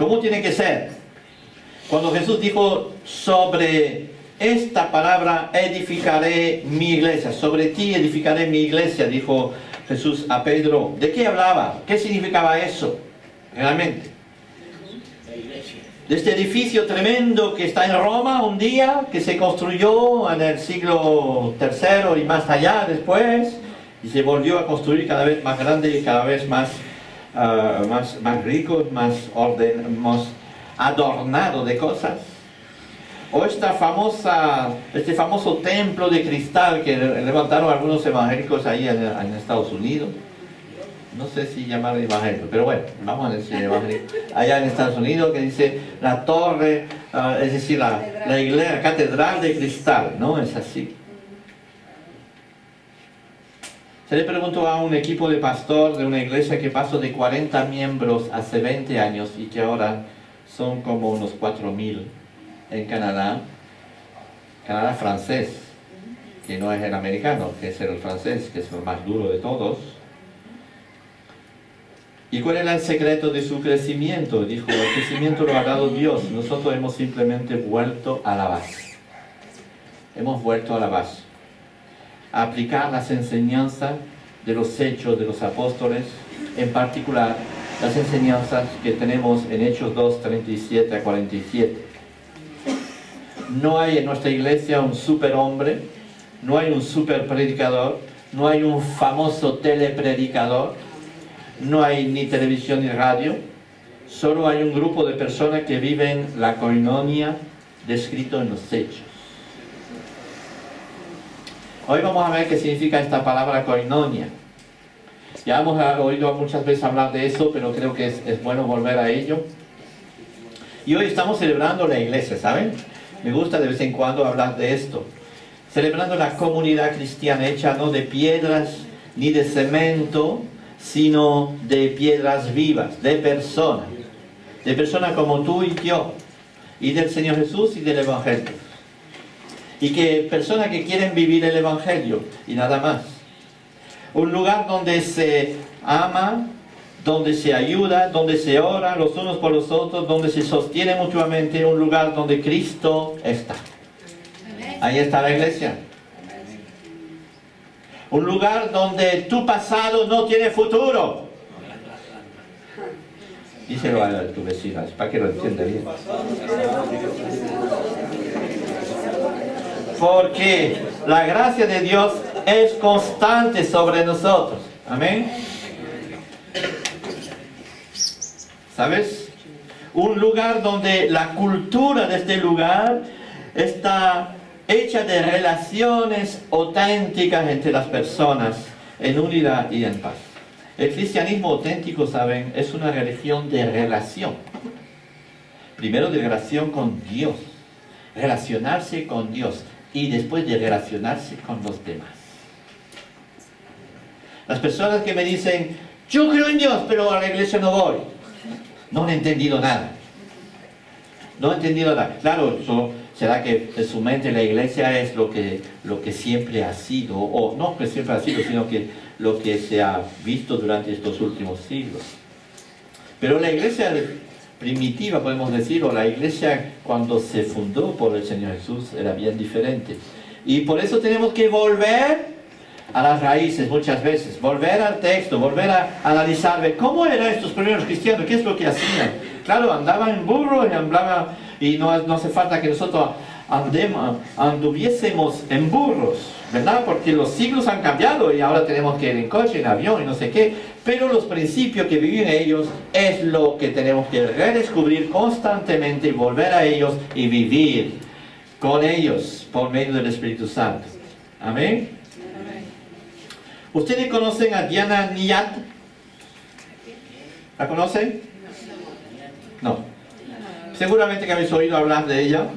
¿Cómo tiene que ser? Cuando Jesús dijo, sobre esta palabra edificaré mi iglesia, sobre ti edificaré mi iglesia, dijo Jesús a Pedro. ¿De qué hablaba? ¿Qué significaba eso realmente? De este edificio tremendo que está en Roma un día, que se construyó en el siglo III y más allá después, y se volvió a construir cada vez más grande y cada vez más rico, más adornado de cosas. O este famoso templo de cristal que levantaron algunos evangélicos ahí en Estados Unidos. No sé si llamarlo evangélico, pero bueno, vamos a decir evangélico. Allá en Estados Unidos, que dice la torre, es decir, la iglesia, la catedral de cristal, ¿no? Es así. Se le preguntó a un equipo de pastor de una iglesia que pasó de 40 miembros hace 20 años y que ahora son como unos 4.000 en Canadá francés, que no es el americano, que es el francés, que es el más duro de todos. ¿Y cuál era el secreto de su crecimiento? Dijo, el crecimiento lo ha dado Dios, nosotros hemos simplemente vuelto a la base. Hemos vuelto a la base. A aplicar las enseñanzas de los hechos de los apóstoles, en particular las enseñanzas que tenemos en Hechos 2, 37 a 47. No hay en nuestra iglesia un superhombre, no hay un super predicador, no hay un famoso telepredicador, no hay ni televisión ni radio, solo hay un grupo de personas que viven la koinonia descrito en los hechos. Hoy vamos a ver qué significa esta palabra koinonia. Ya hemos oído muchas veces hablar de eso, pero creo que es bueno volver a ello. Y hoy estamos celebrando la iglesia, ¿saben? Me gusta de vez en cuando hablar de esto. Celebrando la comunidad cristiana hecha no de piedras ni de cemento, sino de piedras vivas, de personas como tú y yo, y del Señor Jesús y del Evangelio. Y que personas que quieren vivir el Evangelio y nada más. Un lugar donde se ama, donde se ayuda, donde se ora los unos por los otros, donde se sostiene mutuamente, un lugar donde Cristo está. Ahí está la iglesia. Un lugar donde tu pasado no tiene futuro. Díselo a tu vecina, para que lo entienda bien. Porque la gracia de Dios es constante sobre nosotros. Amén. ¿Sabes? Un lugar donde la cultura de este lugar está hecha de relaciones auténticas entre las personas en unidad y en paz. El cristianismo auténtico, ¿saben? Es una religión de relación. Primero de relación con Dios. Relacionarse con Dios. Y después de relacionarse con los demás. Las personas que me dicen, yo creo en Dios, pero a la iglesia no voy. No he entendido nada. No he entendido nada. Claro, será que en su mente la iglesia es lo que siempre ha sido, o no que siempre ha sido, sino que lo que se ha visto durante estos últimos siglos. Pero la iglesia primitiva, podemos decir, o la iglesia cuando se fundó por el Señor Jesús, era bien diferente. Y por eso tenemos que volver a las raíces muchas veces, volver al texto, volver a analizar, ver cómo eran estos primeros cristianos, qué es lo que hacían. Claro, andaban en burro y no hace falta que nosotros anduviésemos en burros, ¿verdad? Porque los siglos han cambiado y ahora tenemos que ir en coche, en avión y no sé qué. Pero los principios que viven ellos es lo que tenemos que redescubrir constantemente y volver a ellos y vivir con ellos por medio del Espíritu Santo. Amén. ¿Ustedes conocen a Diana Nyad? ¿La conocen? No. Seguramente que habéis oído hablar de ella,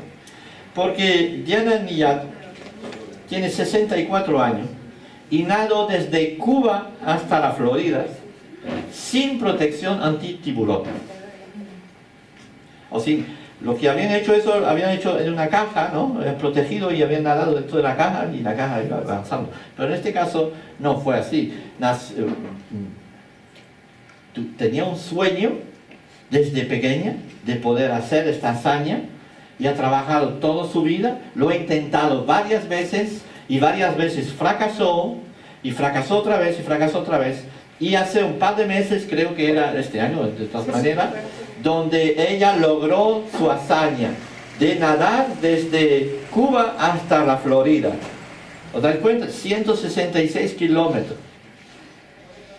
porque Diana Nyad tiene 64 años y nadó desde Cuba hasta la Florida sin protección anti-tiburón. O sea, lo que habían hecho eso, habían hecho en una caja, ¿no? Protegido, y habían nadado dentro de la caja y la caja iba avanzando. Pero en este caso no fue así. Tenía un sueño desde pequeña de poder hacer esta hazaña y ha trabajado toda su vida, lo ha intentado varias veces y varias veces fracasó y fracasó otra vez y fracasó otra vez, y hace un par de meses, creo que era este año de todas maneras, donde ella logró su hazaña de nadar desde Cuba hasta la Florida. ¿Os dais cuenta? 166 kilómetros,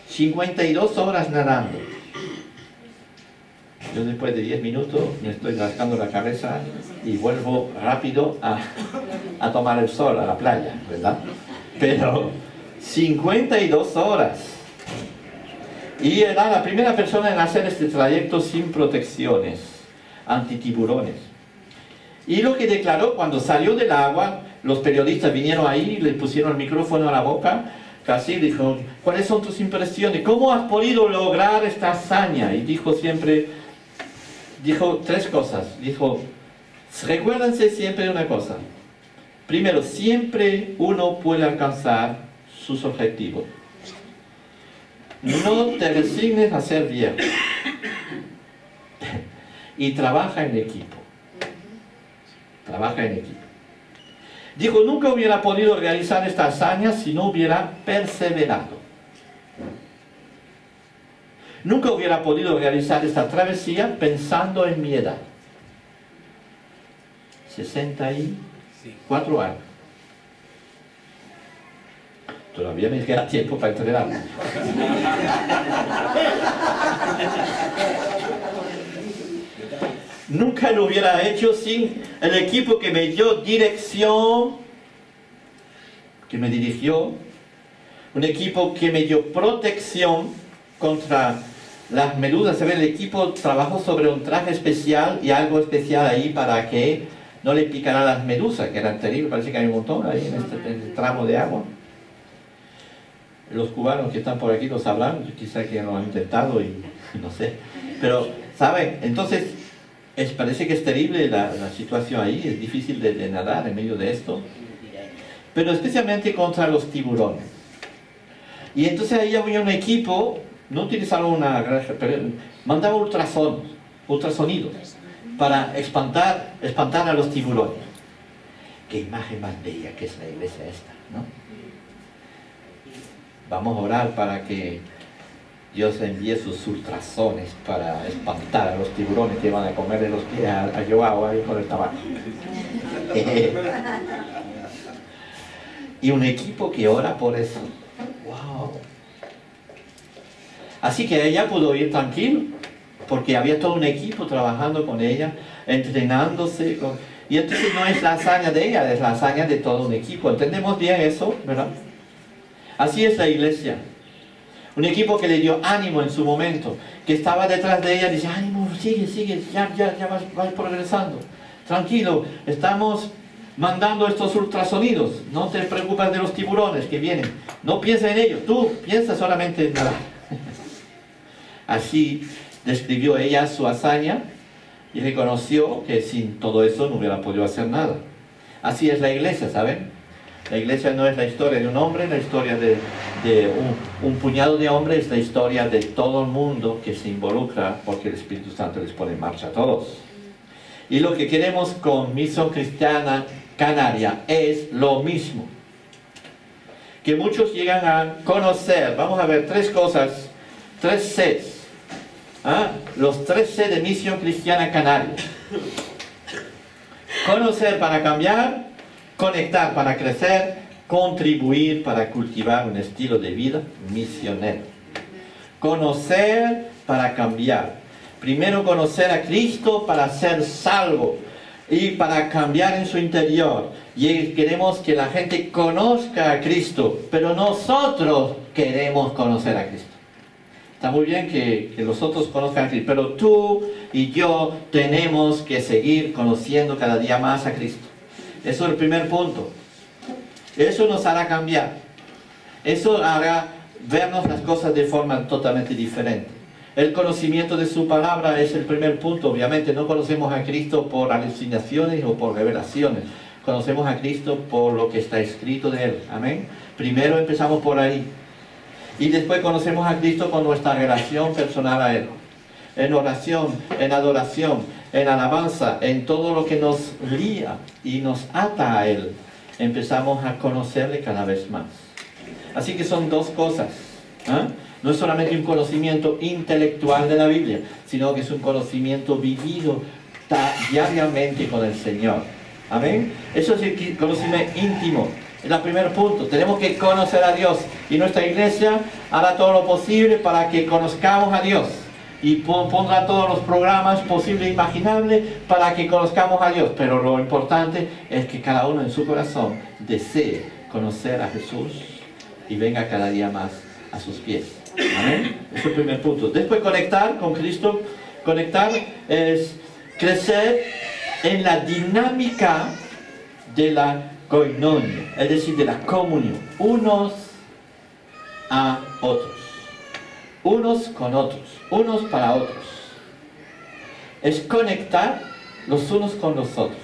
52 horas nadando. Yo después de 10 minutos me estoy rascando la cabeza y vuelvo rápido a tomar el sol, a la playa, ¿verdad? Pero 52 horas. Y era la primera persona en hacer este trayecto sin protecciones, antitiburones. Y lo que declaró cuando salió del agua, los periodistas vinieron ahí, le pusieron el micrófono a la boca, casi dijo, ¿cuáles son tus impresiones? ¿Cómo has podido lograr esta hazaña? Y dijo siempre, dijo tres cosas. Dijo, recuérdense siempre una cosa. Primero, siempre uno puede alcanzar sus objetivos. No te resignes a ser viejo. Y trabaja en equipo. Trabaja en equipo. Dijo, nunca hubiera podido realizar esta hazaña si no hubiera perseverado. Nunca hubiera podido realizar esta travesía pensando en mi edad. 64 años. Todavía me queda tiempo para entrenar. Nunca lo hubiera hecho sin el equipo que me dio dirección, que me dirigió, un equipo que me dio protección contra las medusas. El equipo trabajó sobre un traje especial y algo especial ahí para que no le picaran las medusas, que eran terribles, parece que hay un montón ahí en este tramo de agua. Los cubanos que están por aquí lo sabrán, quizá que lo han intentado y no sé. Pero, ¿saben? Entonces, parece que es terrible la situación ahí, es difícil de nadar en medio de esto. Pero especialmente contra los tiburones. Y entonces ahí había un equipo, no utilizaron una granja, pero mandaba ultrasonidos, para espantar a los tiburones. Qué imagen más bella que es la iglesia esta, ¿no? Vamos a orar para que Dios envíe sus ultrasones para espantar a los tiburones que van a comerle los pies a Joao ahí con el tabaco. Y un equipo que ora por eso. ¡Wow! Así que ella pudo ir tranquilo, porque había todo un equipo trabajando con ella, entrenándose. Y entonces no es la hazaña de ella, es la hazaña de todo un equipo. ¿Entendemos bien eso, verdad? Así es la iglesia. Un equipo que le dio ánimo en su momento, que estaba detrás de ella, dice, ánimo, sigue, ya vas progresando. Tranquilo, estamos mandando estos ultrasonidos, no te preocupes de los tiburones que vienen, no piensa en ellos, tú piensa solamente en nadar. Así describió ella su hazaña y reconoció que sin todo eso no hubiera podido hacer nada. Así es la iglesia, ¿saben? La iglesia no es la historia de un hombre, la historia de un puñado de hombres, es la historia de todo el mundo que se involucra porque el Espíritu Santo les pone en marcha a todos. Y lo que queremos con Misión Cristiana Canaria es lo mismo. Que muchos llegan a conocer, vamos a ver tres cosas, tres Cs. Los tres C de Misión Cristiana Canaria. Conocer para cambiar, conectar para crecer, contribuir para cultivar un estilo de vida misionero. Conocer para cambiar. Primero conocer a Cristo para ser salvo y para cambiar en su interior. Y queremos que la gente conozca a Cristo, pero nosotros queremos conocer a Cristo. Está muy bien que los otros conozcan a Cristo, pero tú y yo tenemos que seguir conociendo cada día más a Cristo. Eso es el primer punto. Eso nos hará cambiar. Eso hará vernos las cosas de forma totalmente diferente. El conocimiento de su palabra es el primer punto. Obviamente no conocemos a Cristo por alucinaciones o por revelaciones. Conocemos a Cristo por lo que está escrito de Él. Amén. Primero empezamos por ahí. Y después conocemos a Cristo con nuestra relación personal a Él. en oración, en adoración, en alabanza, en todo lo que nos lía y nos ata a Él, empezamos a conocerle cada vez más. Así que son dos cosas. No es solamente un conocimiento intelectual de la Biblia, sino que es un conocimiento vivido diariamente con el Señor. Amén. Eso es el conocimiento íntimo. Es el primer punto. Tenemos que conocer a Dios. Y nuestra iglesia hará todo lo posible para que conozcamos a Dios. Y pondrá todos los programas posibles e imaginables para que conozcamos a Dios. Pero lo importante es que cada uno en su corazón desee conocer a Jesús y venga cada día más a sus pies. Amén. Es el primer punto. Después, conectar con Cristo. Conectar es crecer en la dinámica de la koinonia, es decir, de la comunión, unos a otros, unos con otros, unos para otros. Es conectar los unos con los otros.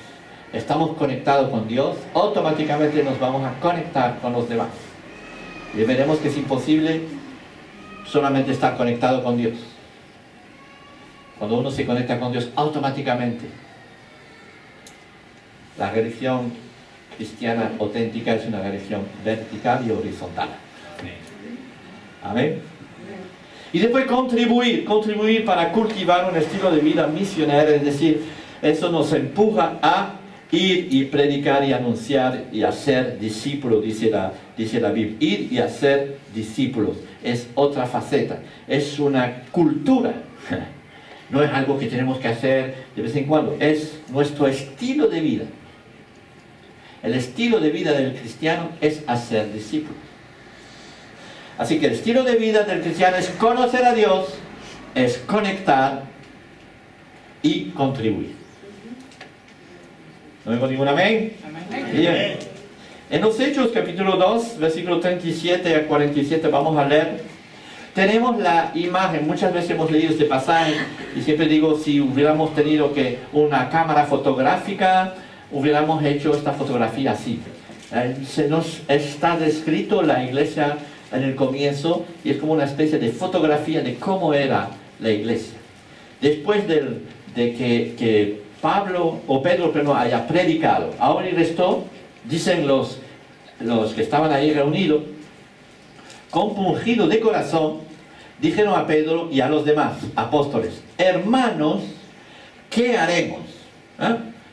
Estamos conectados con Dios, automáticamente nos vamos a conectar con los demás. Y veremos que es imposible solamente estar conectado con Dios. Cuando uno se conecta con Dios, automáticamente la religión cristiana auténtica es una religión vertical y horizontal. Amén. Y después contribuir para cultivar un estilo de vida misionero, es decir, eso nos empuja a ir y predicar y anunciar y hacer discípulos, dice la Biblia. Ir y hacer discípulos es otra faceta, es una cultura. No es algo que tenemos que hacer de vez en cuando, es nuestro estilo de vida. El estilo de vida del cristiano es hacer discípulos. Así que el estilo de vida del cristiano es conocer a Dios, es conectar y contribuir. ¿No digo ningún amén? Amén. Bien. En los Hechos capítulo 2, versículo 37 a 47 vamos a leer. Tenemos la imagen, muchas veces hemos leído este pasaje y siempre digo, si hubiéramos tenido una cámara fotográfica, hubiéramos hecho esta fotografía así. Se nos está descrito la iglesia en el comienzo y es como una especie de fotografía de cómo era la iglesia. Después de que Pedro haya predicado, ahora y restó, dicen los que estaban ahí reunidos, compungidos de corazón, dijeron a Pedro y a los demás apóstoles: hermanos, ¿qué haremos?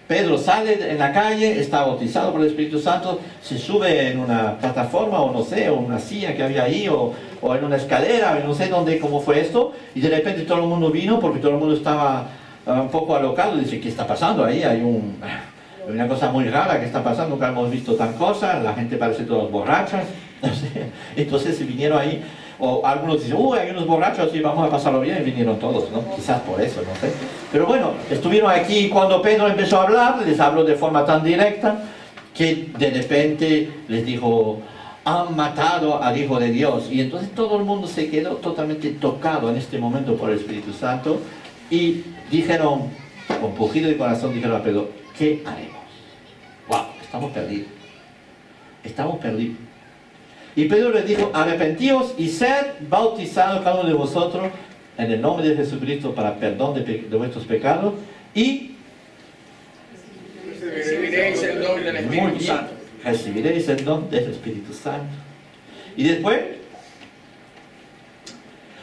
Pedro sale en la calle, está bautizado por el Espíritu Santo, se sube en una plataforma o no sé, o una silla que había ahí, o en una escalera, no sé dónde, cómo fue esto, y de repente todo el mundo vino porque todo el mundo estaba un poco alocado. Dice: ¿qué está pasando ahí? Hay una cosa muy rara que está pasando, nunca hemos visto tal cosa, la gente parece todos borrachas. Entonces vinieron ahí, o algunos dicen: hay unos borrachos y vamos a pasarlo bien, y vinieron todos, ¿no? Quizás por eso, no sé. Pero bueno, estuvieron aquí y cuando Pedro empezó a hablar, les habló de forma tan directa que de repente les dijo: han matado al Hijo de Dios. Y entonces todo el mundo se quedó totalmente tocado en este momento por el Espíritu Santo y dijeron, con pujido de corazón, dijeron a Pedro: ¿qué haremos? ¡Wow! Estamos perdidos. Estamos perdidos. Y Pedro les dijo: arrepentíos y sed bautizados cada uno de vosotros en el nombre de Jesucristo para perdón de vuestros pecados y recibiréis el don del Espíritu Santo. Recibiréis el don del Espíritu Santo. Y después,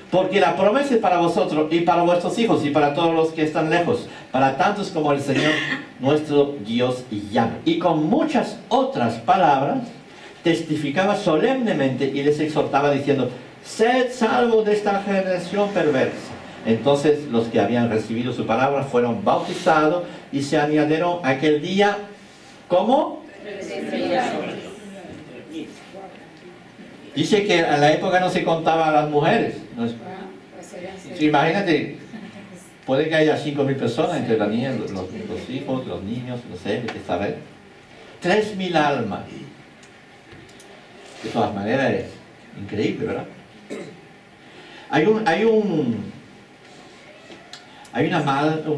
porque la promesa es para vosotros y para vuestros hijos y para todos los que están lejos, para tantos como el Señor nuestro Dios llama. Y con muchas otras palabras testificaba solemnemente y les exhortaba diciendo: sed salvos de esta generación perversa. Entonces los que habían recibido su palabra fueron bautizados y se añadieron aquel día, ¿cómo? Dice que en la época no se contaba a las mujeres. Imagínate, puede que haya 5.000 personas entre las niñas, los hijos, los niños, no sé, hay que saber. 3.000 almas. De todas maneras es increíble, ¿verdad? Hay un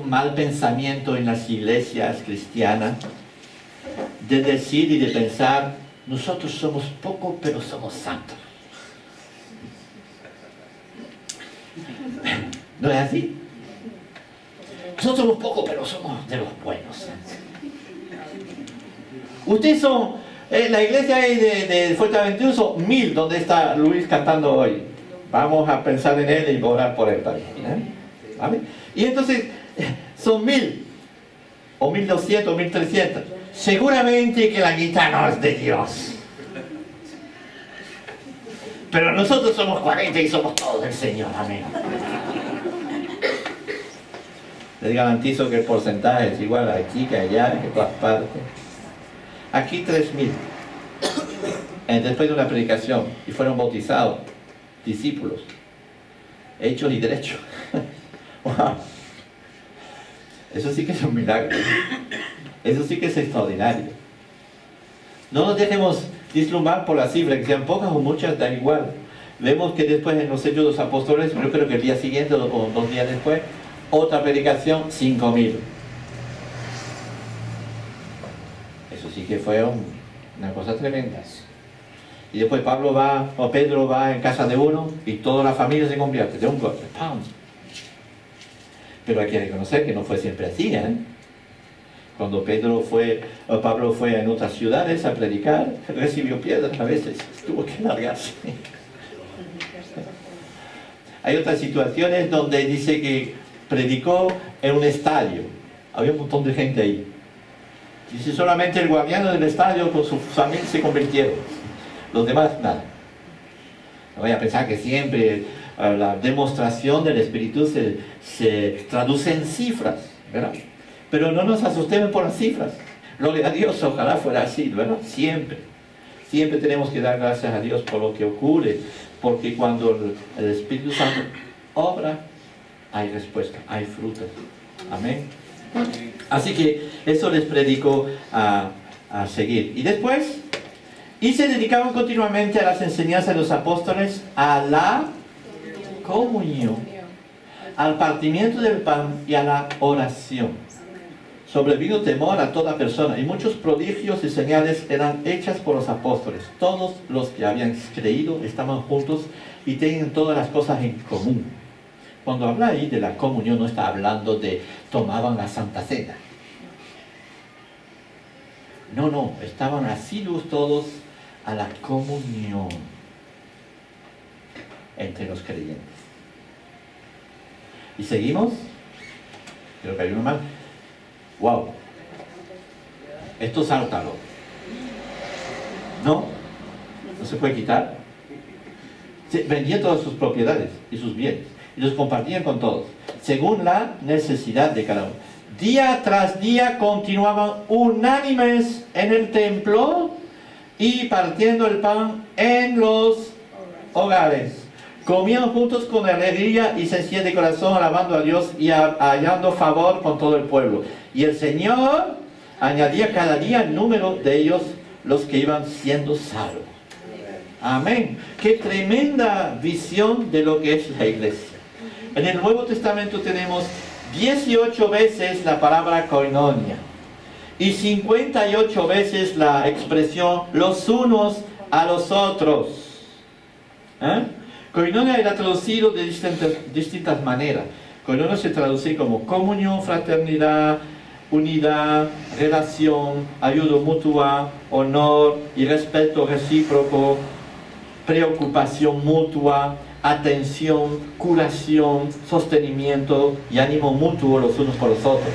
mal pensamiento en las iglesias cristianas de decir y de pensar: nosotros somos pocos pero somos santos. ¿No es así? Nosotros somos pocos, pero somos de los buenos. Ustedes son, la iglesia ahí de Fuerteventura son 1000, donde está Luis cantando hoy. Vamos a pensar en él y orar por él también. ¿Vale? Y entonces, son 1000, o 1200, o 1300. Seguramente que la guitarra no es de Dios. Pero nosotros somos 40 y somos todos del Señor. Amén. Les garantizo que el porcentaje es igual aquí que allá, que en todas partes. Aquí 3000. Después de una predicación, y fueron bautizados discípulos, hechos y derechos. Wow. Eso sí que es un milagro. Eso sí que es extraordinario. No nos dejemos deslumbrar por las cifras, que sean pocas o muchas, da igual. Vemos que después en los Hechos de los Apóstoles, yo creo que el día siguiente o 2 días después, otra predicación, 5000. Eso sí que fue una cosa tremenda. Y después Pedro va en casa de uno y toda la familia se convierte de un golpe. ¡Pam! Pero hay que reconocer que no fue siempre así, ¿eh? Cuando Pablo fue en otras ciudades a predicar, recibió piedras a veces, tuvo que largarse. Hay otras situaciones donde dice que predicó en un estadio, había un montón de gente ahí. Dice solamente el guardián del estadio con su familia se convirtieron, los demás nada. No voy a pensar que siempre la demostración del Espíritu se traduce en cifras, ¿verdad? Pero no nos asustemos por las cifras. Gloria a Dios, ojalá fuera así, ¿verdad? Siempre tenemos que dar gracias a Dios por lo que ocurre, porque cuando el Espíritu Santo obra, hay respuesta, hay fruto. Amén. Así que eso les predico a seguir. Y después, y se dedicaban continuamente a las enseñanzas de los apóstoles, a la comunión, al partimiento del pan y a la oración. Sobrevino temor a toda persona, y muchos prodigios y señales eran hechas por los apóstoles. Todos los que habían creído estaban juntos y tenían todas las cosas en común. Cuando habla ahí de la comunión, no está hablando de tomaban la Santa Cena. No, estaban asiduos todos a la comunión entre los creyentes. ¿Y seguimos? Creo que hay uno más. ¡Wow! Esto sáltalo. No se puede quitar. Vendían todas sus propiedades y sus bienes y los compartían con todos, según la necesidad de cada uno. Día tras día continuaban unánimes en el templo y partiendo el pan en los hogares. Comían juntos con alegría y sencillez de corazón, alabando a Dios y hallando favor con todo el pueblo. Y el Señor añadía cada día el número de ellos, los que iban siendo salvos. Amén. Qué tremenda visión de lo que es la iglesia. En el Nuevo Testamento tenemos 18 veces la palabra koinonia y 58 veces la expresión los unos a los otros. Koinonia era traducido de distintas maneras. Koinonia se traduce como comunión, fraternidad, unidad, relación, ayuda mutua, honor y respeto recíproco, preocupación mutua, atención, curación, sostenimiento y ánimo mutuo los unos por los otros.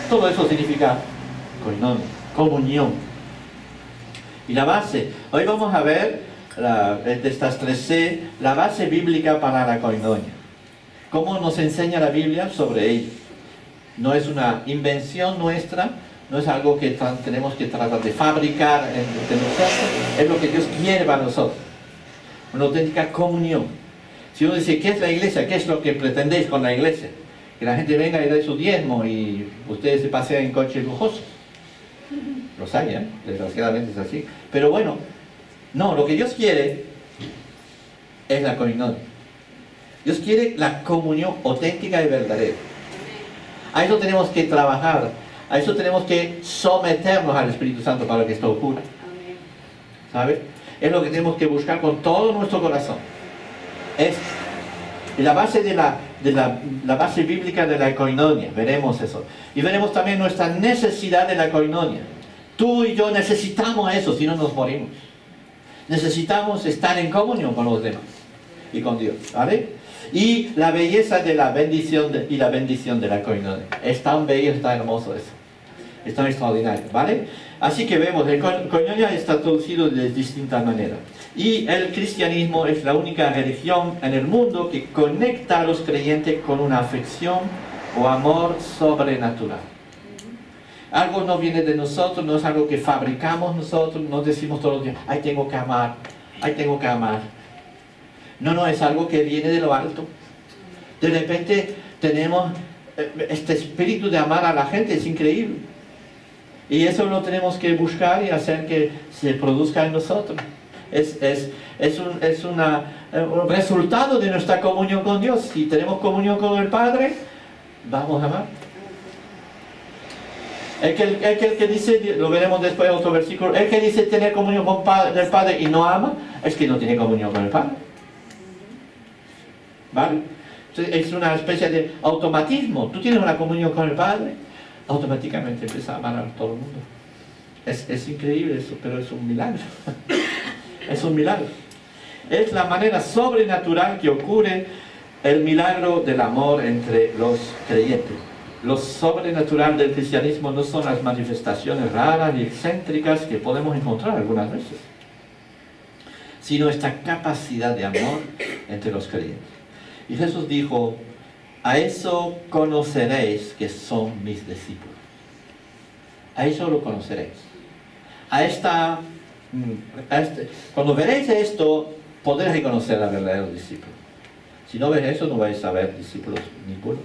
Todo eso significa koinonia, comunión. Y la base, hoy vamos a ver de estas 3C, la base bíblica para la koinonia. ¿Cómo nos enseña la Biblia sobre ello? No es una invención nuestra, no es algo que tenemos que tratar de fabricar entre nosotros, es lo que Dios quiere para nosotros. Una auténtica comunión. Si uno dice, ¿qué es la iglesia? ¿Qué es lo que pretendéis con la iglesia? Que la gente venga y dé su diezmo y ustedes se pasean en coches lujosos. Los hay, desgraciadamente es así. Pero bueno, no, lo que Dios quiere es la koinonia. Dios quiere la comunión auténtica y verdadera. A eso tenemos que trabajar, a eso tenemos que someternos al Espíritu Santo para que esto ocurra. ¿Sabe? Es lo que tenemos que buscar con todo nuestro corazón. Es Y la base la base bíblica de la koinonia, veremos eso. Y veremos también nuestra necesidad de la koinonia. Tú y yo necesitamos eso, si no nos morimos. Necesitamos estar en comunión con los demás y con Dios, ¿vale? Y la belleza de la bendición y la bendición de la koinonia. Es tan bello, es tan hermoso eso. Es tan extraordinario, ¿vale? Así que vemos, el koinonia está traducido de distintas maneras. Y el cristianismo es la única religión en el mundo que conecta a los creyentes con una afección o amor sobrenatural. Algo no viene de nosotros, no es algo que fabricamos nosotros, no decimos todos los días, ay, tengo que amar, ay, tengo que amar. No, es algo que viene de lo alto. De repente tenemos este espíritu de amar a la gente, es increíble. Y eso lo tenemos que buscar y hacer que se produzca en nosotros. Es un resultado de nuestra comunión con Dios. Si tenemos comunión con el Padre, vamos a amar. El que dice, lo veremos después en otro versículo, el que dice tener comunión con el Padre y no ama, es que no tiene comunión con el Padre. ¿Vale? Entonces, es una especie de automatismo. Tú tienes una comunión con el Padre, automáticamente empiezas a amar a todo el mundo. Es increíble eso, pero es un milagro. Es un milagro. Es la manera sobrenatural que ocurre el milagro del amor entre los creyentes. Lo sobrenatural del cristianismo no son las manifestaciones raras y excéntricas que podemos encontrar algunas veces, sino esta capacidad de amor entre los creyentes. Y Jesús dijo, a eso conoceréis que son mis discípulos. A eso lo conoceréis. Cuando veréis esto, podréis reconocer a verdaderos discípulos. Si no ves eso, no vais a ver discípulos ninguno.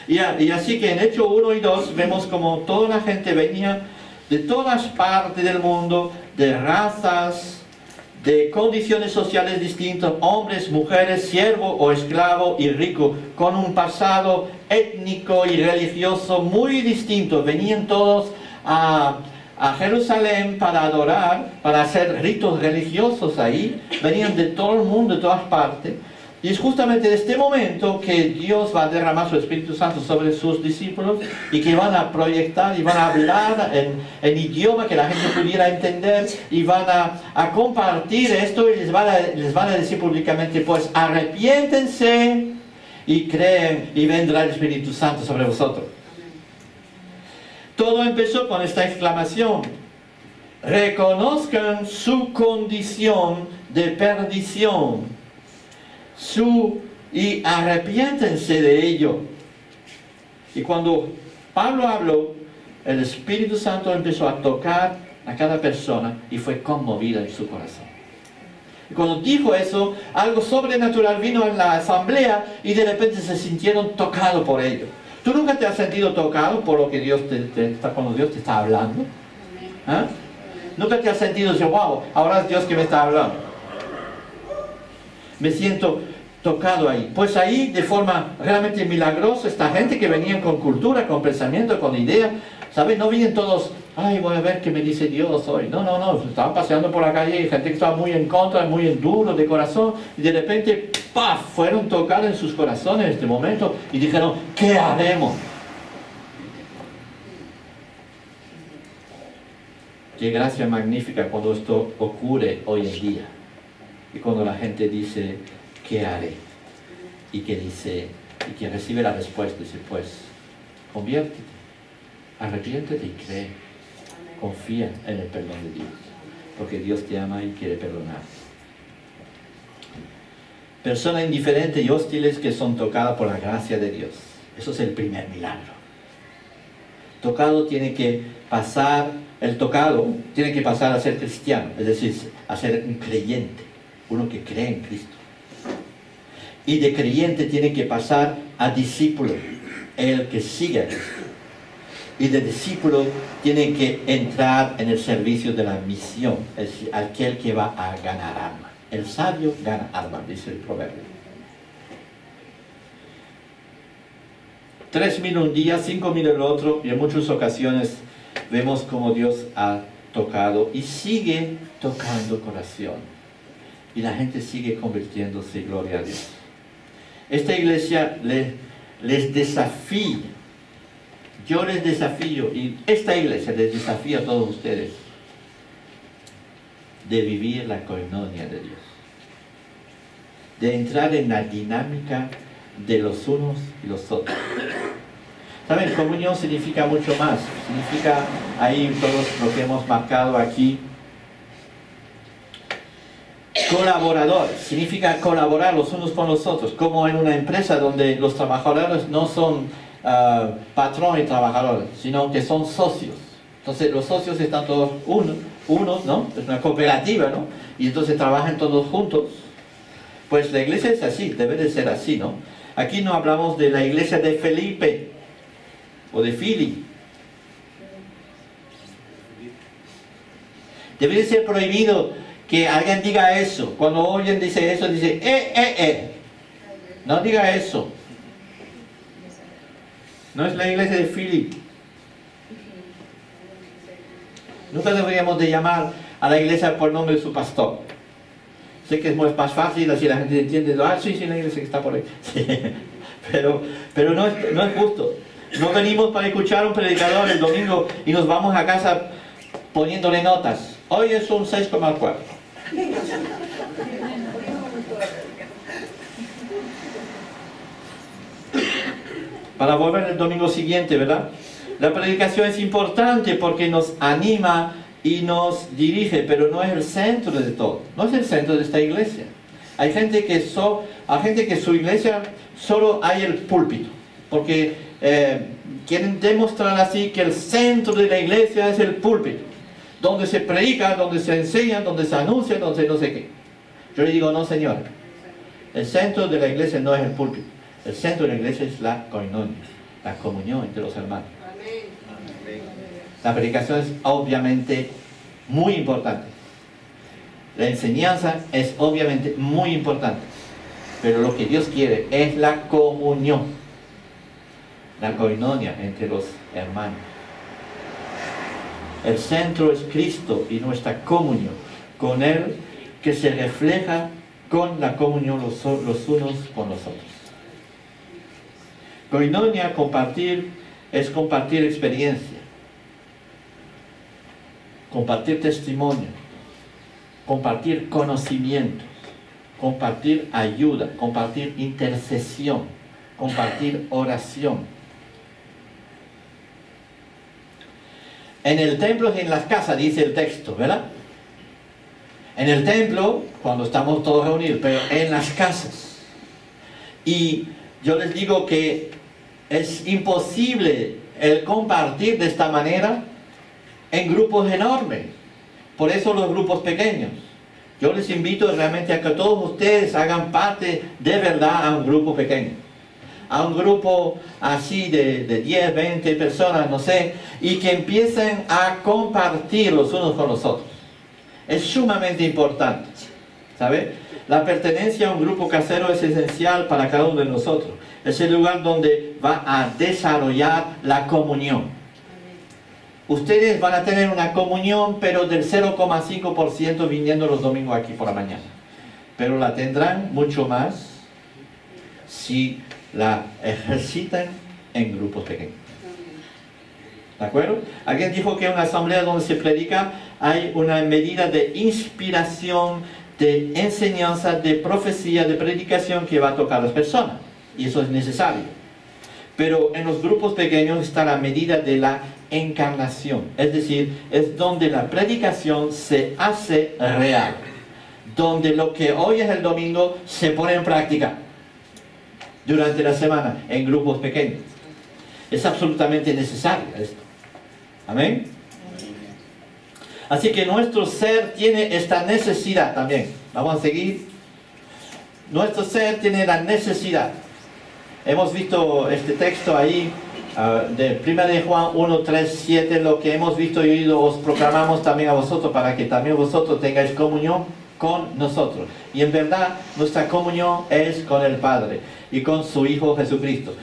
Y así que en Hechos 1 y 2 vemos como toda la gente venía de todas partes del mundo, de razas, de condiciones sociales distintas, hombres, mujeres, siervo o esclavo y rico, con un pasado étnico y religioso muy distinto. Venían todos a Jerusalén para adorar, para hacer ritos religiosos ahí. Venían de todo el mundo, de todas partes. Y es justamente en este momento que Dios va a derramar su Espíritu Santo sobre sus discípulos y que van a proyectar y van a hablar en idioma que la gente pudiera entender y van a compartir esto y les van a decir públicamente, pues arrepiéntense y creen y vendrá el Espíritu Santo sobre vosotros. Todo empezó con esta exclamación: reconozcan su condición de perdición y arrepiéntense de ello. Y cuando Pablo habló, el Espíritu Santo empezó a tocar a cada persona y fue conmovida en su corazón. Y cuando dijo eso, algo sobrenatural vino en la asamblea y de repente se sintieron tocados por ello. ¿Tú nunca te has sentido tocado por lo que Dios cuando Dios te está hablando? ¿Ah? ¿Nunca te has sentido decir, wow, ahora es Dios que me está hablando? Me siento tocado ahí. Pues ahí, de forma realmente milagrosa, esta gente que venían con cultura, con pensamiento, con idea, ¿sabes? No vienen todos, ay, voy a ver qué me dice Dios hoy. No, estaban paseando por la calle y gente que estaba muy en contra, muy en duro de corazón, y de repente, ¡paf!, fueron tocados en sus corazones en este momento y dijeron, ¿qué haremos? Qué gracia magnífica cuando esto ocurre hoy en día. Y cuando la gente dice, ¿qué haré? Y que recibe la respuesta, dice, pues, conviértete, arrepiéntete y cree. Confía en el perdón de Dios, porque Dios te ama y quiere perdonar. Personas indiferentes y hostiles que son tocadas por la gracia de Dios. Eso es el primer milagro. El tocado tiene que pasar a ser cristiano, es decir, a ser un creyente, uno que cree en Cristo. Y de creyente tiene que pasar a discípulo, el que sigue a Cristo. Y de discípulo tiene que entrar en el servicio de la misión, es decir, aquel que va a ganar alma. El sabio gana alma, dice el proverbio. 3.000 un día, 5.000 el otro, y en muchas ocasiones vemos cómo Dios ha tocado y sigue tocando corazón. y la gente sigue convirtiéndose, gloria a Dios. Esta iglesia les desafía, yo les desafío, y esta iglesia les desafía a todos ustedes, de vivir la koinonia de Dios, de entrar en la dinámica de los unos y los otros. ¿Saben? Comunión significa mucho más, significa ahí todos lo que hemos marcado aquí. Colaborador, significa colaborar los unos con los otros, como en una empresa donde los trabajadores no son patrón y trabajadores, sino que son socios. Entonces los socios están todos unos, ¿no? Es una cooperativa, ¿no? Y entonces trabajan todos juntos. Pues la iglesia es así, debe de ser así, ¿no? Aquí no hablamos de la iglesia de Felipe o de Fili. Debe de ser prohibido que alguien diga eso. Cuando alguien dice eso, dice, no diga eso. No es la iglesia de Fili. Nunca deberíamos de llamar a la iglesia por nombre de su pastor. Sé que es más fácil, así la gente entiende, sí, la iglesia que está por ahí. Sí. Pero no es justo. No venimos para escuchar a un predicador el domingo y nos vamos a casa poniéndole notas. Hoy es un 6,4. Para volver el domingo siguiente, ¿verdad? La predicación es importante porque nos anima y nos dirige, pero no es el centro de todo. No es el centro de esta iglesia. Hay gente que su iglesia solo hay el púlpito, porque quieren demostrar así que el centro de la iglesia es el púlpito, donde se predica, donde se enseña, donde se anuncia, donde no sé qué. Yo le digo, no, señor, el centro de la iglesia no es el púlpito, el centro de la iglesia es la koinonia, la comunión entre los hermanos. La predicación es obviamente muy importante, la enseñanza es obviamente muy importante, pero lo que Dios quiere es la comunión, la koinonia entre los hermanos. El centro es Cristo y nuestra comunión con Él, que se refleja con la comunión los unos con los otros. Koinonia, compartir, es compartir experiencia, compartir testimonio, compartir conocimientos, compartir ayuda, compartir intercesión, compartir oración. En el templo y en las casas, dice el texto, ¿verdad? En el templo, cuando estamos todos reunidos, pero en las casas. Y yo les digo que es imposible el compartir de esta manera en grupos enormes. Por eso los grupos pequeños. Yo les invito realmente a que todos ustedes hagan parte de verdad a un grupo pequeño. A un grupo así de 10, 20 personas, no sé, y que empiecen a compartir los unos con los otros. Es sumamente importante, ¿sabe? La pertenencia a un grupo casero es esencial para cada uno de nosotros. Es el lugar donde va a desarrollar la comunión. Ustedes van a tener una comunión, pero del 0,5% viniendo los domingos aquí por la mañana. Pero la tendrán mucho más si la ejercitan en grupos pequeños. ¿De acuerdo? Alguien dijo que en una asamblea donde se predica hay una medida de inspiración, de enseñanza, de profecía, de predicación que va a tocar a las personas. Y eso es necesario. Pero en los grupos pequeños está la medida de la encarnación. Es decir, es donde la predicación se hace real. Donde lo que oyes el domingo se pone en práctica durante la semana en grupos pequeños. Es absolutamente necesario esto. Amén. Así que nuestro ser tiene esta necesidad también. Vamos a seguir. Nuestro ser tiene la necesidad. Hemos visto este texto ahí de 1 de Juan 1, 3, 7. Lo que hemos visto y oído os proclamamos también a vosotros, para que también vosotros tengáis comunión con nosotros. Y en verdad nuestra comunión es con el Padre y con su Hijo Jesucristo.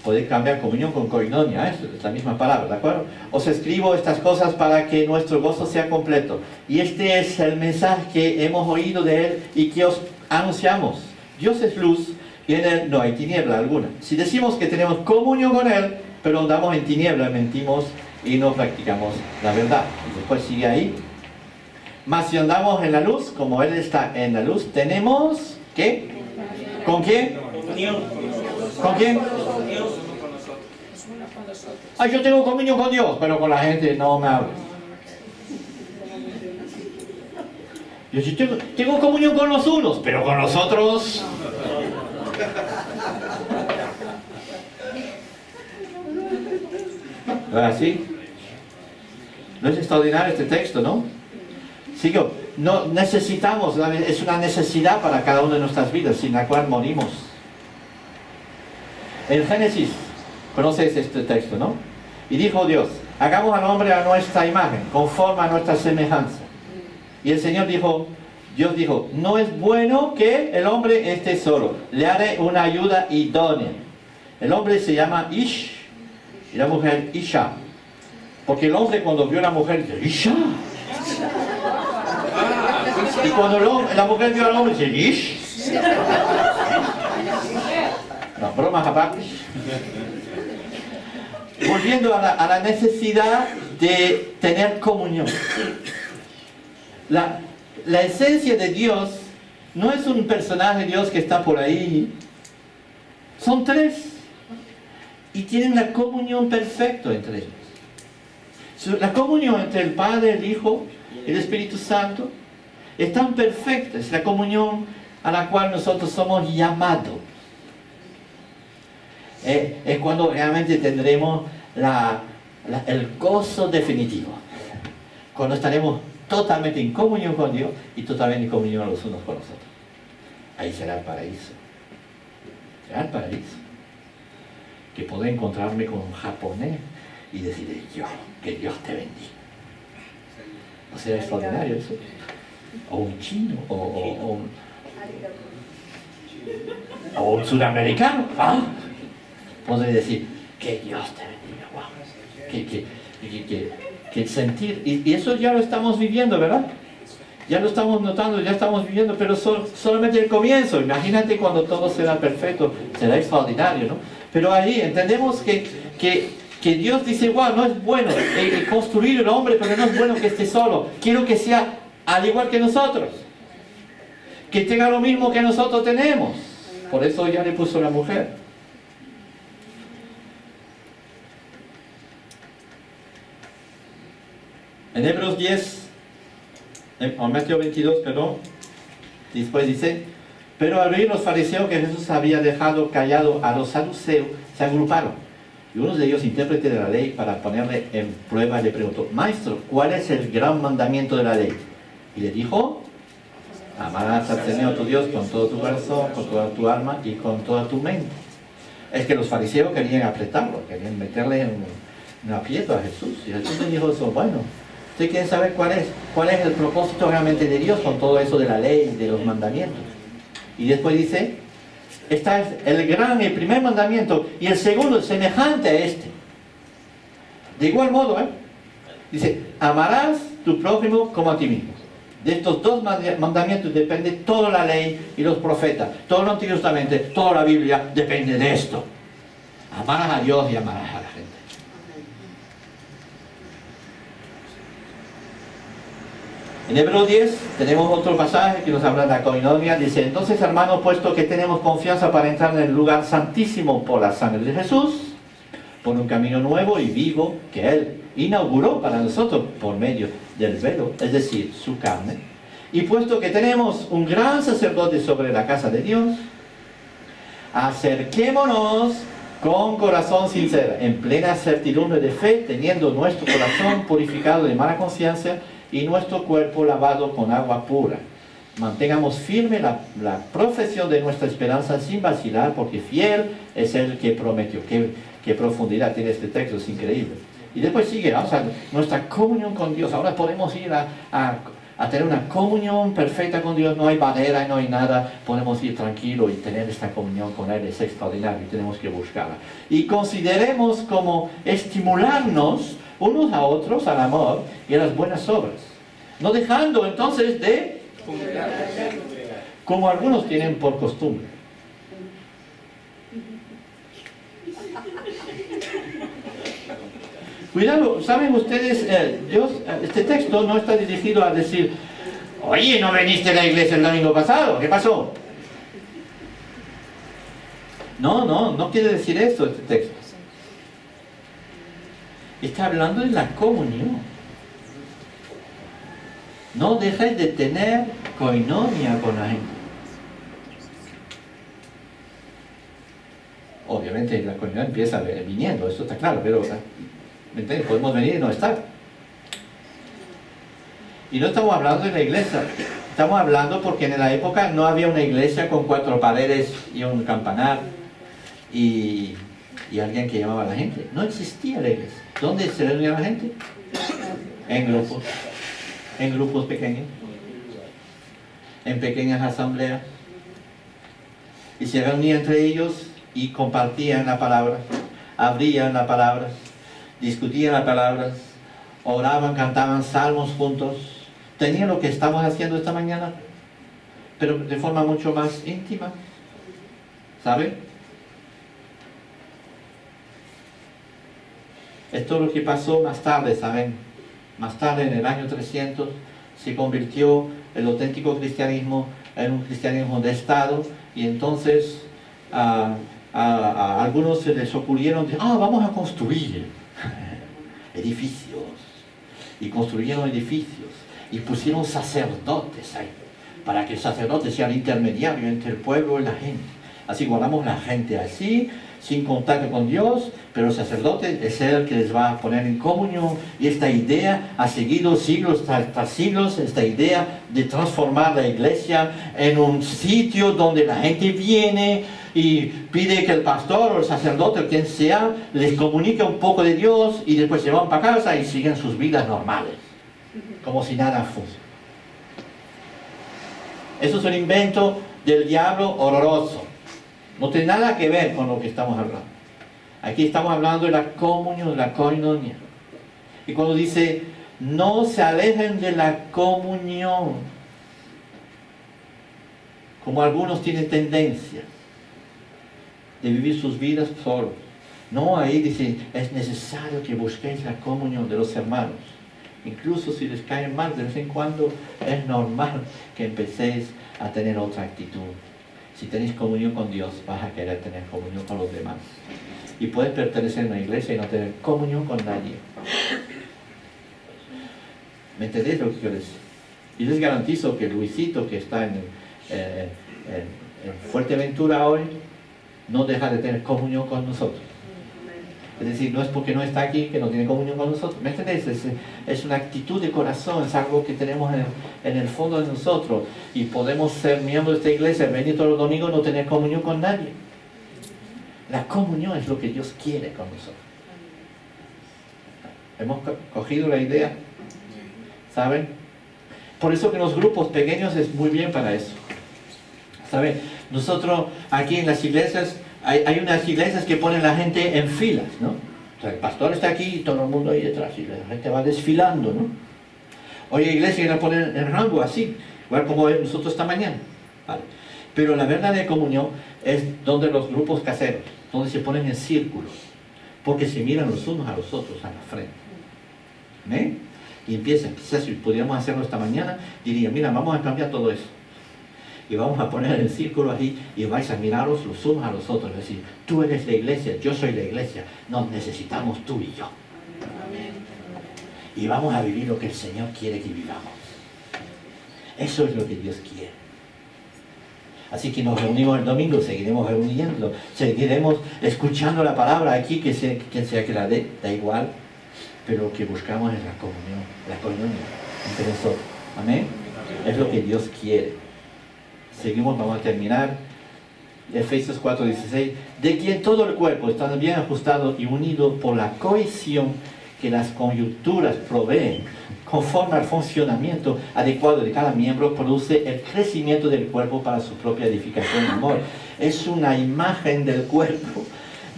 Puede cambiar comunión con koinonia, es la misma palabra, ¿de acuerdo? Os escribo estas cosas para que nuestro gozo sea completo. Y este es el mensaje que hemos oído de Él y que os anunciamos. Dios es luz y en Él no hay tiniebla alguna. Si decimos que tenemos comunión con Él, pero andamos en tiniebla, mentimos y no practicamos la verdad. Y después sigue ahí. Mas si andamos en la luz, como Él está en la luz, tenemos, ¿qué? ¿Con quién? ¿Con quién? Ah, yo tengo comunión con Dios, pero con la gente no me hablo. Yo sí tengo comunión con los unos, pero con los otros... ¿Así? No es extraordinario este texto, ¿no? Sigo, no necesitamos, es una necesidad para cada una de nuestras vidas, sin la cual morimos. En Génesis, conoces este texto, ¿no? Y dijo Dios, hagamos al hombre a nuestra imagen, conforme a nuestra semejanza. Y el Señor dijo, Dios dijo, no es bueno que el hombre esté solo, le haré una ayuda idónea. El hombre se llama Ish y la mujer Isha. Porque el hombre cuando vio a la mujer dice, Isha. Y cuando la mujer vio al hombre dice, Ish. No, bromas aparte. Volviendo a la necesidad de tener comunión. La esencia de Dios no es un personaje de Dios que está por ahí. Son tres. Y tienen la comunión perfecta entre ellos. La comunión entre el Padre, el Hijo y el Espíritu Santo es tan perfecta. Es la comunión a la cual nosotros somos llamados. Es cuando realmente tendremos el gozo definitivo. Cuando estaremos totalmente en comunión con Dios y totalmente en comunión los unos con los otros. Ahí será el paraíso. Será el paraíso. Que puedo encontrarme con un japonés y decirle yo, que Dios te bendiga. ¿No será extraordinario eso? O un chino, o un sudamericano. ¿Ah? Podré decir, que Dios te bendiga. Wow. Que sentir, y eso ya lo estamos viviendo, ¿verdad? Ya lo estamos notando, ya estamos viviendo, pero solamente el comienzo. Imagínate cuando todo será perfecto, será extraordinario, ¿no? Pero ahí entendemos que Dios dice, wow, no es bueno construir el hombre, pero no es bueno que esté solo. Quiero que sea al igual que nosotros. Que tenga lo mismo que nosotros tenemos. Por eso ya le puso la mujer. En Hebreos 10, en Mateo 22, perdón, después dice, pero al oír los fariseos que Jesús había dejado callado a los saduceos, se agruparon. Y uno de ellos, intérprete de la ley, para ponerle en prueba, le preguntó, Maestro, ¿cuál es el gran mandamiento de la ley? Y le dijo, amarás al Señor tu Dios con todo tu corazón, con toda tu alma y con toda tu mente. Es que los fariseos querían apretarlo, querían meterle en un aprieto a Jesús. Y Jesús le dijo eso, bueno, ¿usted quiere saber cuál es el propósito realmente de Dios con todo eso de la ley, de los mandamientos? Y después dice, este es el primer mandamiento, y el segundo es semejante a este. De igual modo, dice, amarás tu prójimo como a ti mismo. De estos dos mandamientos depende toda la ley y los profetas, todo el Antiguo Testamento, toda la Biblia depende de esto. Amarás a Dios y amarás a la gente. En Hebreos 10 tenemos otro pasaje que nos habla de la koinonia. Dice, entonces hermanos, puesto que tenemos confianza para entrar en el lugar santísimo por la sangre de Jesús, por un camino nuevo y vivo que Él inauguró para nosotros por medio del velo, es decir, su carne, y puesto que tenemos un gran sacerdote sobre la casa de Dios, acerquémonos con corazón sincero, en plena certidumbre de fe, teniendo nuestro corazón purificado de mala conciencia y nuestro cuerpo lavado con agua pura. Mantengamos firme la profesión de nuestra esperanza sin vacilar, porque fiel es el que prometió. Qué profundidad tiene este texto, es increíble. Y después sigue, nuestra comunión con Dios. Ahora podemos ir a tener una comunión perfecta con Dios. No hay barrera, no hay nada. Podemos ir tranquilo y tener esta comunión con Él. Es extraordinario y tenemos que buscarla. Y consideremos como estimularnos unos a otros al amor y a las buenas obras. No dejando entonces de como algunos tienen por costumbre. Cuidado, saben ustedes, Dios, este texto no está dirigido a decir, oye, ¿no viniste a la iglesia el domingo pasado? ¿Qué pasó? No quiere decir eso este texto. Está hablando de la comunión. No dejes de tener koinonia con la gente. Obviamente la comunión empieza viniendo, eso está claro, pero ¿me entiendes? Podemos venir y no estar. Y no estamos hablando de la iglesia, estamos hablando porque en la época no había una iglesia con 4 paredes y un campanar y alguien que llamaba a la gente. No existía la iglesia. ¿Dónde se reunía la gente? En grupos pequeños, en pequeñas asambleas. Y se reunían entre ellos y compartían la palabra, abrían la palabra, discutían la palabra, oraban, cantaban salmos juntos. Tenían lo que estamos haciendo esta mañana, pero de forma mucho más íntima. ¿Saben? Esto es lo que pasó más tarde, ¿saben? Más tarde, en el año 300, se convirtió el auténtico cristianismo en un cristianismo de Estado, y entonces a algunos se les ocurrieron, vamos a construir edificios, y construyeron edificios, y pusieron sacerdotes ahí, para que el sacerdote sea el intermediario entre el pueblo y la gente. Así guardamos la gente así, sin contacto con Dios, pero el sacerdote es el que les va a poner en comunión, y esta idea ha seguido siglos tras siglos, esta idea de transformar la iglesia en un sitio donde la gente viene y pide que el pastor o el sacerdote o quien sea les comunique un poco de Dios, y después se van para casa y siguen sus vidas normales, como si nada fuese. Eso es un invento del diablo horroroso. No tiene nada que ver con lo que estamos hablando. Aquí estamos hablando de la comunión, de la koinonia. Y cuando dice, no se alejen de la comunión, como algunos tienen tendencia de vivir sus vidas solos. No, ahí dice, es necesario que busquéis la comunión de los hermanos. Incluso si les caen mal de vez en cuando, es normal que empecéis a tener otra actitud. Si tenéis comunión con Dios, vas a querer tener comunión con los demás. Y puedes pertenecer a una iglesia y no tener comunión con nadie. ¿Me entendéis lo que quiero decir? Y les garantizo que Luisito, que está en Fuerteventura hoy, no deja de tener comunión con nosotros. Es decir, no es porque no está aquí que no tiene comunión con nosotros. ¿Me entendéis? Es una actitud de corazón, es algo que tenemos en el fondo de nosotros. Y podemos ser miembros de esta iglesia, venir todos los domingos y no tener comunión con nadie. La comunión es lo que Dios quiere con nosotros. ¿Hemos cogido la idea? ¿Saben? Por eso que los grupos pequeños es muy bien para eso. ¿Saben? Nosotros aquí en las iglesias, hay unas iglesias que ponen la gente en filas, ¿no? O sea, el pastor está aquí y todo el mundo ahí detrás, y la gente va desfilando, ¿no? Hoy hay iglesias que la ponen en rango así, igual como nosotros esta mañana, ¿vale? Pero la verdadera comunión es donde los grupos caseros, donde se ponen en círculos, porque se miran los unos a los otros a la frente. ¿Ve? Y empiezan, quizás si pudiéramos hacerlo esta mañana, diría, mira, vamos a cambiar todo eso. Y vamos a poner el círculo ahí y vais a miraros los unos a los otros. Es decir, tú eres la iglesia, yo soy la iglesia, nos necesitamos tú y yo. Amén. Y vamos a vivir lo que el Señor quiere que vivamos. Eso es lo que Dios quiere. Así que nos reunimos el domingo, seguiremos reuniendo, seguiremos escuchando la palabra aquí, quien sea que la dé, da igual, pero lo que buscamos es la comunión entre nosotros. Amén. Es lo que Dios quiere. Seguimos, vamos a terminar. Efesios 4:16. De quien todo el cuerpo está bien ajustado y unido por la cohesión que las coyunturas proveen, conforme al funcionamiento adecuado de cada miembro, produce el crecimiento del cuerpo para su propia edificación y amor. Es una imagen del cuerpo,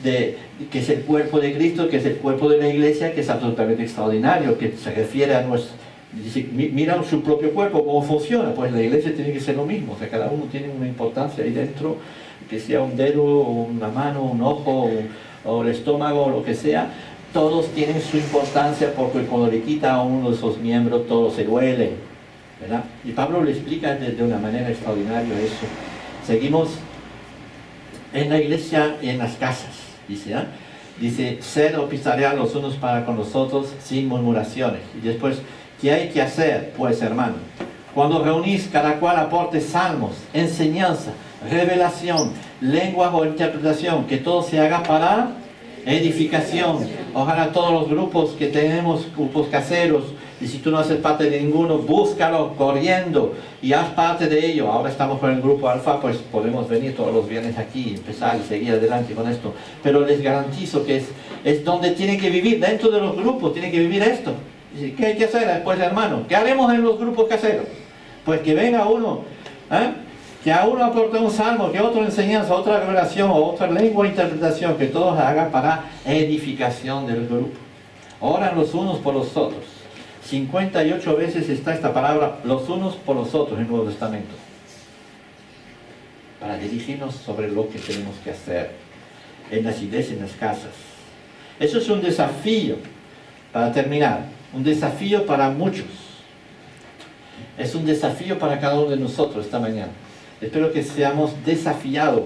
que es el cuerpo de Cristo, que es el cuerpo de la iglesia, que es absolutamente extraordinario, que se refiere a nuestro... Dice, mira su propio cuerpo, cómo funciona. Pues la iglesia tiene que ser lo mismo, o sea, cada uno tiene una importancia ahí dentro, que sea un dedo, o una mano, un ojo, o el estómago, o lo que sea. Todos tienen su importancia, porque cuando le quita a uno de esos miembros, todo se duele, ¿verdad? Y Pablo le explica de una manera extraordinaria eso. Seguimos en la iglesia y en las casas, dice, ¿eh? Dice, sed hospitalares los unos para con los otros, sin murmuraciones. Y después, ¿qué hay que hacer, pues, hermano? Cuando reunís, cada cual aporte salmos, enseñanza, revelación, lengua o interpretación, que todo se haga para edificación. Ojalá todos los grupos que tenemos, grupos caseros, y si tú no haces parte de ninguno, búscalo corriendo y haz parte de ello. Ahora estamos con el grupo Alfa, pues podemos venir todos los viernes aquí, empezar y seguir adelante con esto. Pero les garantizo que es donde tienen que vivir, dentro de los grupos, tienen que vivir esto. ¿Qué hay que hacer después, hermano? ¿Qué haremos en los grupos caseros? Pues que venga uno, que a uno aporte un salmo, que otro enseñanza, otra revelación, o otra lengua de interpretación, que todos hagan para edificación del grupo. Oran los unos por los otros. 58 veces está esta palabra, los unos por los otros, en el Nuevo Testamento. Para dirigirnos sobre lo que tenemos que hacer en las iglesias, en las casas. Eso es un desafío, para terminar, un desafío para muchos. Es un desafío para cada uno de nosotros esta mañana. Espero que seamos desafiados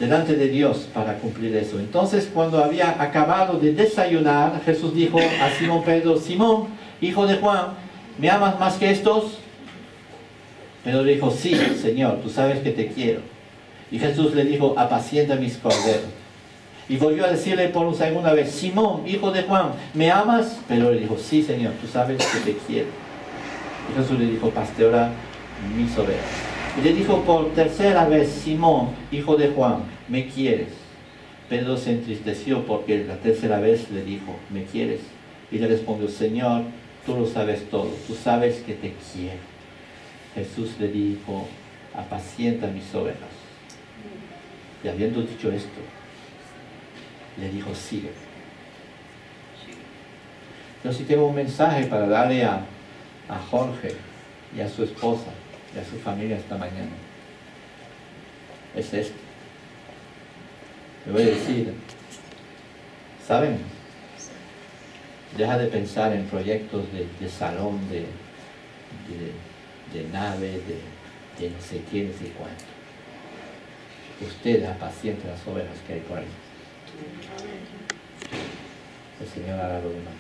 delante de Dios para cumplir eso. Entonces, cuando había acabado de desayunar, Jesús dijo a Simón Pedro, Simón, hijo de Juan, ¿me amas más que estos? Pedro dijo, sí, Señor, tú sabes que te quiero. Y Jesús le dijo, apacienta mis corderos. Y volvió a decirle por una segunda vez, Simón, hijo de Juan, ¿me amas? Pedro le dijo, sí, Señor, tú sabes que te quiero. Y Jesús le dijo, pastora mis ovejas. Y le dijo por tercera vez, Simón, hijo de Juan, ¿me quieres? Pedro se entristeció porque la tercera vez le dijo, ¿me quieres? Y le respondió, Señor, tú lo sabes todo, tú sabes que te quiero. Jesús le dijo, apacienta mis ovejas. Y habiendo dicho esto, le dijo, sigue. Yo sí tengo un mensaje para darle a Jorge y a su esposa y a su familia esta mañana. Es esto. Le voy a decir, ¿saben? Deja de pensar en proyectos de salón, de nave, de no sé quién, no sé cuánto. Usted apaciente las ovejas que hay por ahí. El Señor hará lo demás.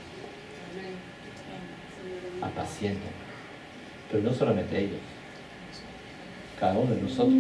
Apacienten. Pero no solamente ellos. Cada uno de nosotros.